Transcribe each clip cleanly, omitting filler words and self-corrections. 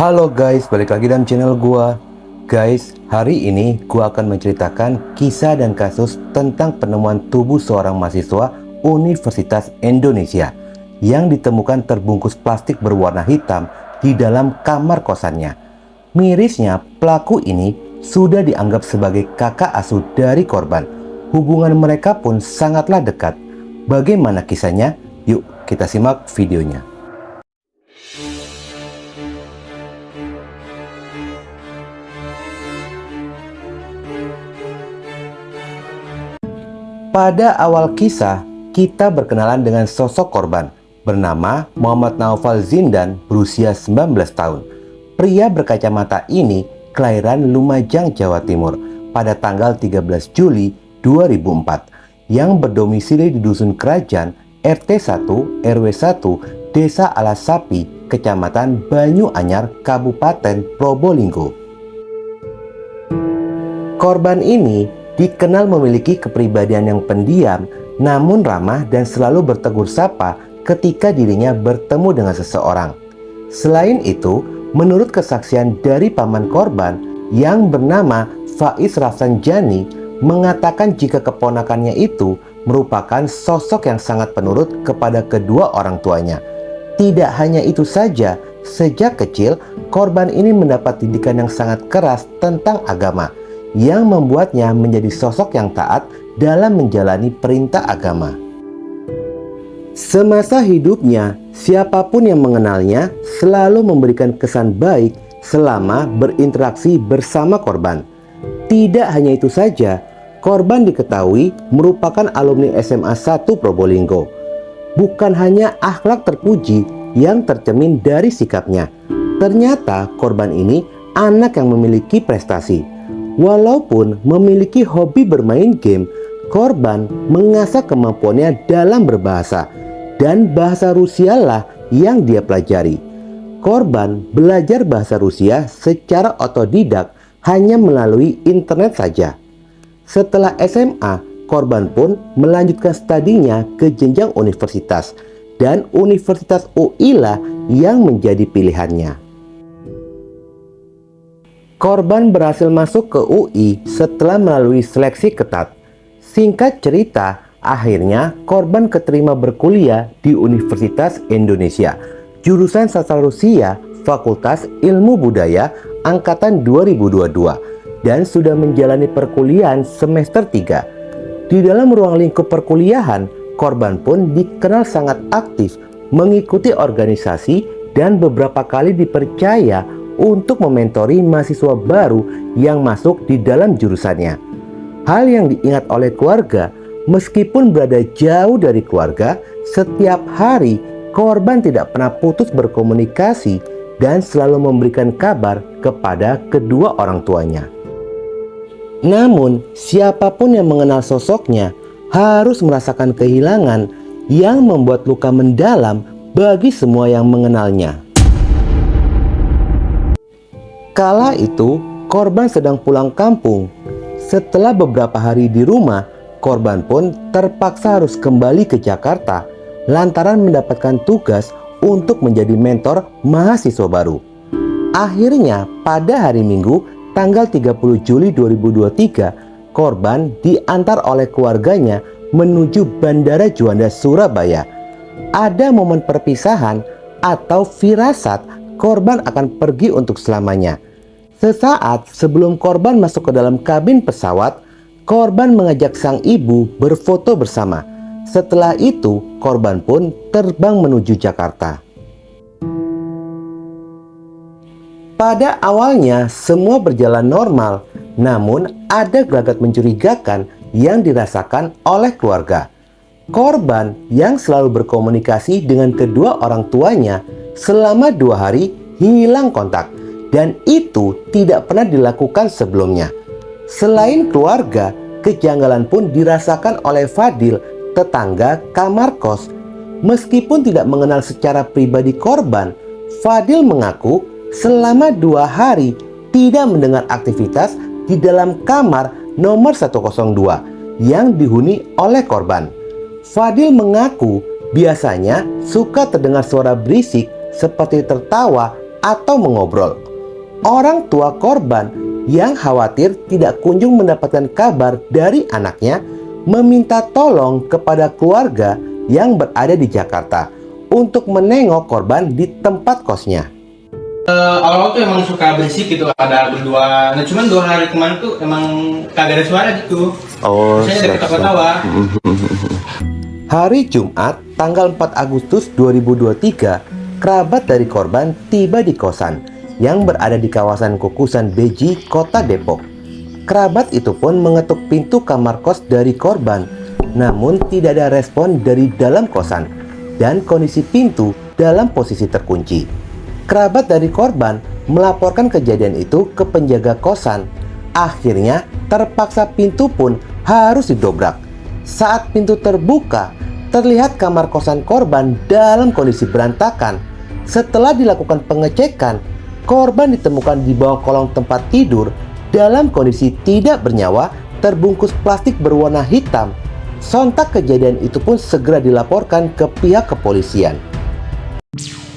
Halo guys, balik lagi dalam channel gua. Guys, hari ini gua akan menceritakan kisah dan kasus tentang penemuan tubuh seorang mahasiswa Universitas Indonesia yang ditemukan terbungkus plastik berwarna hitam di dalam kamar kosannya. Mirisnya, pelaku ini sudah dianggap sebagai kakak asuh dari korban. Hubungan mereka pun sangatlah dekat. Bagaimana kisahnya? Yuk kita simak videonya. Pada awal kisah, kita berkenalan dengan sosok korban bernama Muhammad Naufal Zindan berusia 19 tahun. Pria berkacamata ini kelahiran Lumajang, Jawa Timur pada tanggal 13 Juli 2004 yang berdomisili di Dusun Kerajaan RT 1 RW 1 Desa Alasapi, Kecamatan Banyuanyar, Kabupaten Probolinggo. Korban ini dikenal memiliki kepribadian yang pendiam, namun ramah dan selalu bertegur sapa ketika dirinya bertemu dengan seseorang. Selain itu, menurut kesaksian dari paman korban yang bernama Faiz Rafsanjani mengatakan jika keponakannya itu merupakan sosok yang sangat penurut kepada kedua orang tuanya. Tidak hanya itu saja, sejak kecil korban ini mendapat didikan yang sangat keras tentang agama, yang membuatnya menjadi sosok yang taat dalam menjalani perintah agama. Semasa hidupnya, siapapun yang mengenalnya selalu memberikan kesan baik selama berinteraksi bersama korban. Tidak hanya itu saja, korban diketahui merupakan alumni SMA 1 Probolinggo. Bukan hanya akhlak terpuji yang tercermin dari sikapnya, ternyata korban ini anak yang memiliki prestasi. Walaupun memiliki hobi bermain game, korban mengasah kemampuannya dalam berbahasa, dan bahasa Rusia lah yang dia pelajari. Korban belajar bahasa Rusia secara otodidak hanya melalui internet saja. Setelah SMA, korban pun melanjutkan studinya ke jenjang universitas, dan Universitas UI lah yang menjadi pilihannya. Korban berhasil masuk ke UI setelah melalui seleksi ketat. Singkat cerita, akhirnya korban keterima berkuliah di Universitas Indonesia, jurusan Sastra Rusia, Fakultas Ilmu Budaya, angkatan 2022, dan sudah menjalani perkuliahan semester 3. Di dalam ruang lingkup perkuliahan, korban pun dikenal sangat aktif, mengikuti organisasi, dan beberapa kali dipercaya untuk mementori mahasiswa baru yang masuk di dalam jurusannya. Hal yang diingat oleh keluarga, meskipun berada jauh dari keluarga, setiap hari korban tidak pernah putus berkomunikasi dan selalu memberikan kabar kepada kedua orang tuanya. Namun, siapapun yang mengenal sosoknya harus merasakan kehilangan yang membuat luka mendalam bagi semua yang mengenalnya. Kala itu, korban sedang pulang kampung. Setelah beberapa hari di rumah, korban pun terpaksa harus kembali ke Jakarta lantaran mendapatkan tugas untuk menjadi mentor mahasiswa baru. Akhirnya, pada hari Minggu, tanggal 30 Juli 2023, korban diantar oleh keluarganya menuju Bandara Juanda, Surabaya. Ada momen perpisahan atau firasat korban akan pergi untuk selamanya. Sesaat sebelum korban masuk ke dalam kabin pesawat, korban mengajak sang ibu berfoto bersama. Setelah itu, korban pun terbang menuju Jakarta. Pada awalnya semua berjalan normal, namun ada gelagat mencurigakan yang dirasakan oleh keluarga. Korban yang selalu berkomunikasi dengan kedua orang tuanya selama 2 hari hilang kontak, dan itu tidak pernah dilakukan sebelumnya. Selain keluarga, kejanggalan pun dirasakan oleh Fadil, tetangga kamar kos. Meskipun tidak mengenal secara pribadi korban, Fadil mengaku selama 2 hari tidak mendengar aktivitas di dalam kamar nomor 102 yang dihuni oleh korban. Fadil mengaku biasanya suka terdengar suara berisik seperti tertawa atau mengobrol. Orang tua korban yang khawatir tidak kunjung mendapatkan kabar dari anaknya meminta tolong kepada keluarga yang berada di Jakarta untuk menengok korban di tempat kosnya. Awal-awal tuh emang suka berisik gitu, ada berdua. Nah cuman 2 hari kemarin tuh emang kagak ada suara gitu. Biasanya ada ketawa-tawa. Hari Jumat, tanggal 4 Agustus 2023, kerabat dari korban tiba di kosan yang berada di kawasan Kukusan Beji, Kota Depok. Kerabat itu pun mengetuk pintu kamar kos dari korban, namun tidak ada respon dari dalam kosan dan kondisi pintu dalam posisi terkunci. Kerabat dari korban melaporkan kejadian itu ke penjaga kosan. Akhirnya terpaksa pintu pun harus didobrak. Saat pintu terbuka, terlihat kamar kosan korban dalam kondisi berantakan. Setelah dilakukan pengecekan, korban ditemukan di bawah kolong tempat tidur dalam kondisi tidak bernyawa, terbungkus plastik berwarna hitam. Sontak kejadian itu pun segera dilaporkan ke pihak kepolisian.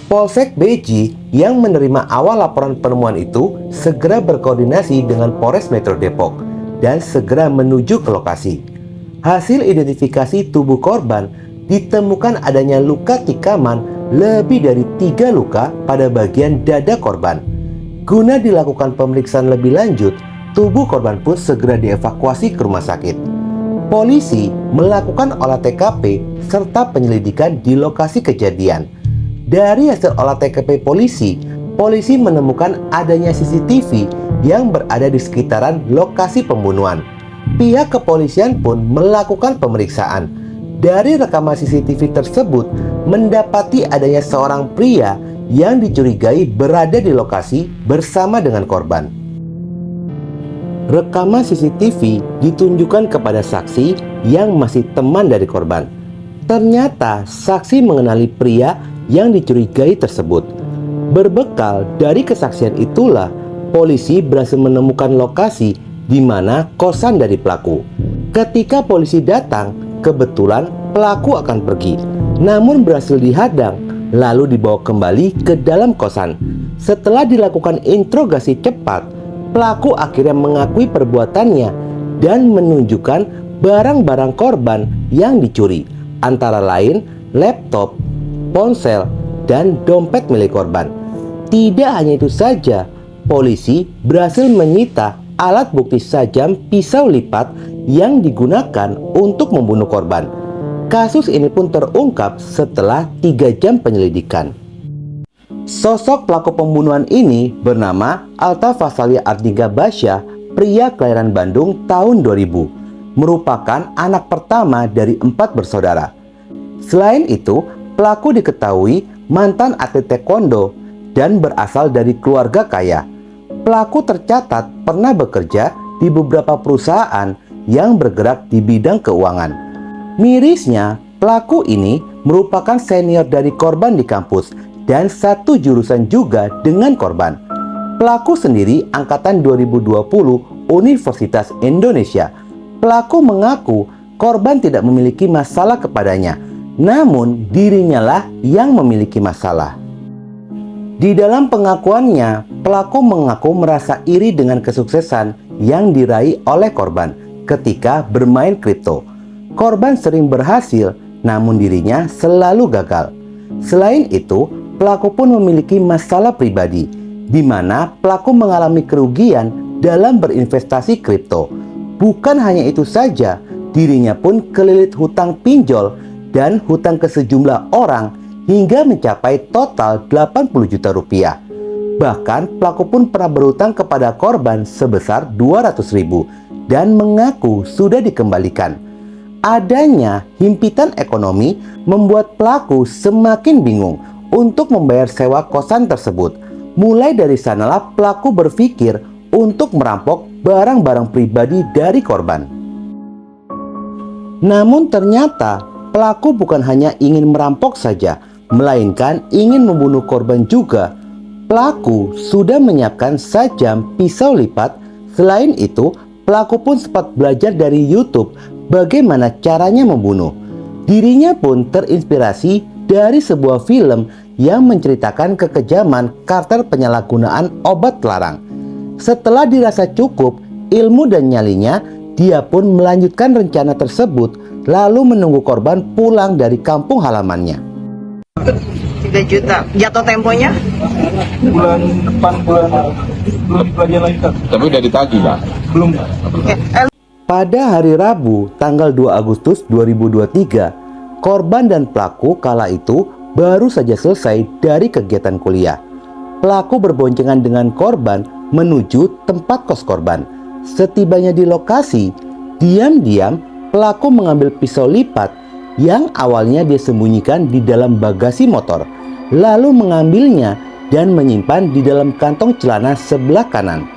Polsek Beji yang menerima awal laporan penemuan itu segera berkoordinasi dengan Polres Metro Depok dan segera menuju ke lokasi. Hasil identifikasi tubuh korban ditemukan adanya luka tikaman lebih dari 3 luka pada bagian dada korban. Guna dilakukan pemeriksaan lebih lanjut, tubuh korban pun segera dievakuasi ke rumah sakit. Polisi melakukan olah TKP serta penyelidikan di lokasi kejadian. Dari hasil olah TKP polisi menemukan adanya CCTV yang berada di sekitaran lokasi pembunuhan. Pihak kepolisian pun melakukan pemeriksaan. Dari rekaman CCTV tersebut, mendapati adanya seorang pria yang dicurigai berada di lokasi bersama dengan korban. Rekaman CCTV ditunjukkan kepada saksi yang masih teman dari korban. Ternyata saksi mengenali pria yang dicurigai tersebut. Berbekal dari kesaksian itulah, polisi berhasil menemukan lokasi di mana kosan dari pelaku. Ketika polisi datang, kebetulan pelaku akan pergi, namun berhasil dihadang, lalu dibawa kembali ke dalam kosan. Setelah dilakukan interogasi cepat, pelaku akhirnya mengakui perbuatannya dan menunjukkan barang-barang korban yang dicuri, antara lain laptop, ponsel, dan dompet milik korban. Tidak hanya itu saja, polisi berhasil menyita alat bukti sajam pisau lipat yang digunakan untuk membunuh korban. Kasus ini pun terungkap setelah 3 jam penyelidikan. Sosok pelaku pembunuhan ini bernama Alta Fasalia Ardinga Basya, pria kelahiran Bandung tahun 2000, merupakan anak pertama dari 4 bersaudara. Selain itu, pelaku diketahui mantan atlet taekwondo dan berasal dari keluarga kaya. Pelaku tercatat pernah bekerja di beberapa perusahaan yang bergerak di bidang keuangan. Mirisnya, pelaku ini merupakan senior dari korban di kampus dan satu jurusan juga dengan korban. Pelaku sendiri angkatan 2020 Universitas Indonesia. Pelaku mengaku korban tidak memiliki masalah kepadanya, namun dirinya lah yang memiliki masalah. Di dalam pengakuannya, pelaku mengaku merasa iri dengan kesuksesan yang diraih oleh korban ketika bermain kripto. Korban sering berhasil, namun dirinya selalu gagal. Selain itu, pelaku pun memiliki masalah pribadi, di mana pelaku mengalami kerugian dalam berinvestasi kripto. Bukan hanya itu saja, dirinya pun kelilit hutang pinjol dan hutang ke sejumlah orang hingga mencapai total 80 juta rupiah. Bahkan pelaku pun pernah berhutang kepada korban sebesar 200 ribu dan mengaku sudah dikembalikan. Adanya himpitan ekonomi membuat pelaku semakin bingung untuk membayar sewa kosan tersebut. Mulai dari sanalah pelaku berpikir untuk merampok barang-barang pribadi dari korban. Namun ternyata pelaku bukan hanya ingin merampok saja, melainkan ingin membunuh korban juga. Pelaku sudah menyiapkan sajam pisau lipat. Selain itu, pelaku pun sempat belajar dari YouTube bagaimana caranya membunuh. Dirinya pun terinspirasi dari sebuah film yang menceritakan kekejaman kartel penyalahgunaan obat terlarang. Setelah dirasa cukup ilmu dan nyalinya, dia pun melanjutkan rencana tersebut lalu menunggu korban pulang dari kampung halamannya. 3 juta. Jatuh temponya? Bulan depan, belum dipelajari lagi Kak. Tapi udah ditagih Pak? Belum. Pada hari Rabu, tanggal 2 Agustus 2023, korban dan pelaku kala itu baru saja selesai dari kegiatan kuliah. Pelaku berboncengan dengan korban menuju tempat kos korban. Setibanya di lokasi, diam-diam pelaku mengambil pisau lipat yang awalnya dia sembunyikan di dalam bagasi motor, lalu mengambilnya dan menyimpan di dalam kantong celana sebelah kanan.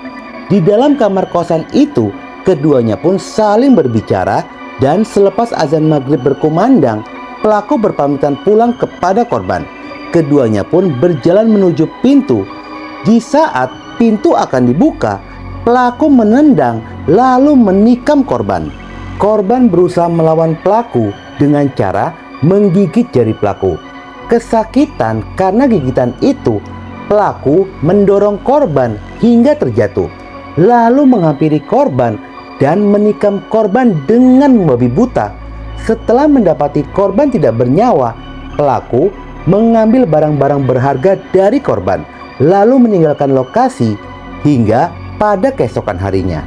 Di dalam kamar kosan itu, keduanya pun saling berbicara dan selepas azan maghrib berkumandang, pelaku berpamitan pulang kepada korban. Keduanya pun berjalan menuju pintu. Di saat pintu akan dibuka, pelaku menendang lalu menikam korban. Korban berusaha melawan pelaku dengan cara menggigit jari pelaku. Kesakitan karena gigitan itu, pelaku mendorong korban hingga terjatuh, lalu menghampiri korban dan menikam korban dengan membabi buta. Setelah mendapati korban tidak bernyawa, pelaku mengambil barang-barang berharga dari korban, lalu meninggalkan lokasi hingga pada keesokan harinya.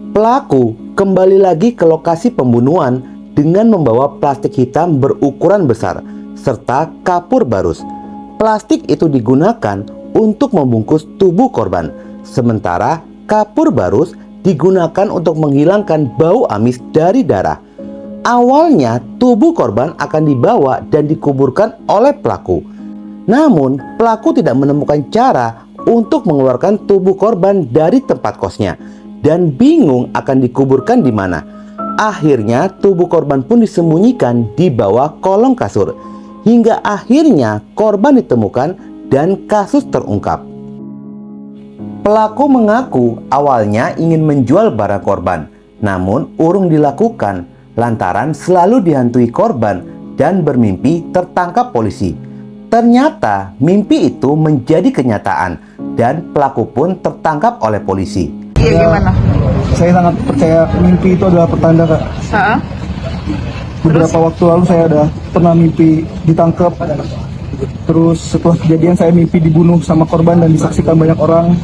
Pelaku kembali lagi ke lokasi pembunuhan dengan membawa plastik hitam berukuran besar serta kapur barus. Plastik itu digunakan untuk membungkus tubuh korban, sementara kapur barus digunakan untuk menghilangkan bau amis dari darah. Awalnya tubuh korban akan dibawa dan dikuburkan oleh pelaku. Namun pelaku tidak menemukan cara untuk mengeluarkan tubuh korban dari tempat kosnya dan bingung akan dikuburkan di mana. Akhirnya tubuh korban pun disembunyikan di bawah kolong kasur hingga akhirnya korban ditemukan dan kasus terungkap. Pelaku mengaku awalnya ingin menjual barang korban, namun urung dilakukan lantaran selalu dihantui korban dan bermimpi tertangkap polisi. Ternyata mimpi itu menjadi kenyataan dan pelaku pun tertangkap oleh polisi. Iya, gimana? Saya sangat percaya mimpi itu adalah pertanda Kak. Beberapa waktu lalu saya ada pernah mimpi ditangkap. Terus setelah kejadian saya mimpi dibunuh sama korban dan disaksikan banyak orang.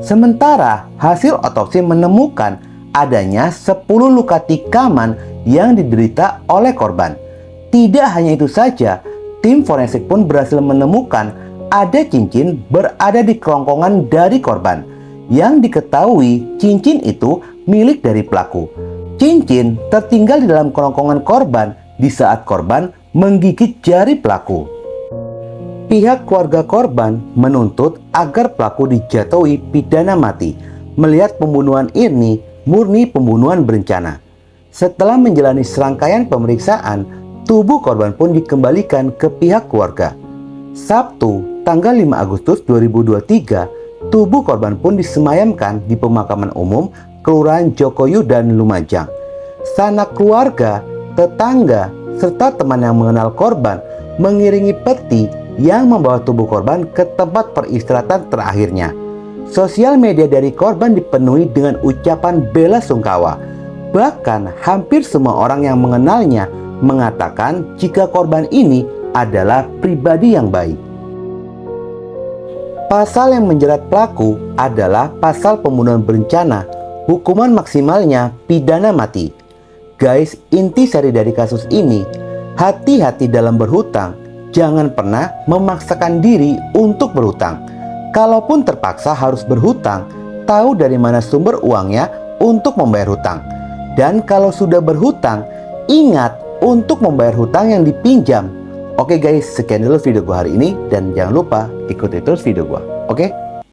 Sementara hasil otopsi menemukan adanya 10 luka tikaman yang diderita oleh korban. Tidak hanya itu saja, tim forensik pun berhasil menemukan ada cincin berada di kerongkongan dari korban. Yang diketahui cincin itu milik dari pelaku. Cincin tertinggal di dalam kerongkongan korban di saat korban menggigit jari pelaku. Pihak keluarga korban menuntut agar pelaku dijatuhi pidana mati. Melihat pembunuhan ini murni pembunuhan berencana. Setelah menjalani serangkaian pemeriksaan, tubuh korban pun dikembalikan ke pihak keluarga. Sabtu, tanggal 5 Agustus 2023, tubuh korban pun disemayamkan di pemakaman umum Kelurahan Jokoyu dan Lumajang. Sanak keluarga, tetangga, serta teman yang mengenal korban mengiringi peti yang membawa tubuh korban ke tempat peristirahatan terakhirnya. Sosial media dari korban dipenuhi dengan ucapan bela sungkawa. Bahkan hampir semua orang yang mengenalnya mengatakan jika korban ini adalah pribadi yang baik. Pasal yang menjerat pelaku adalah pasal pembunuhan berencana. Hukuman maksimalnya pidana mati. Guys, intisari dari kasus ini, hati-hati dalam berhutang. Jangan pernah memaksakan diri untuk berhutang. Kalaupun terpaksa harus berhutang, tahu dari mana sumber uangnya untuk membayar hutang. Dan kalau sudah berhutang, ingat untuk membayar hutang yang dipinjam. Oke guys, sekian dulu video gua hari ini dan jangan lupa ikuti terus video gua. Oke?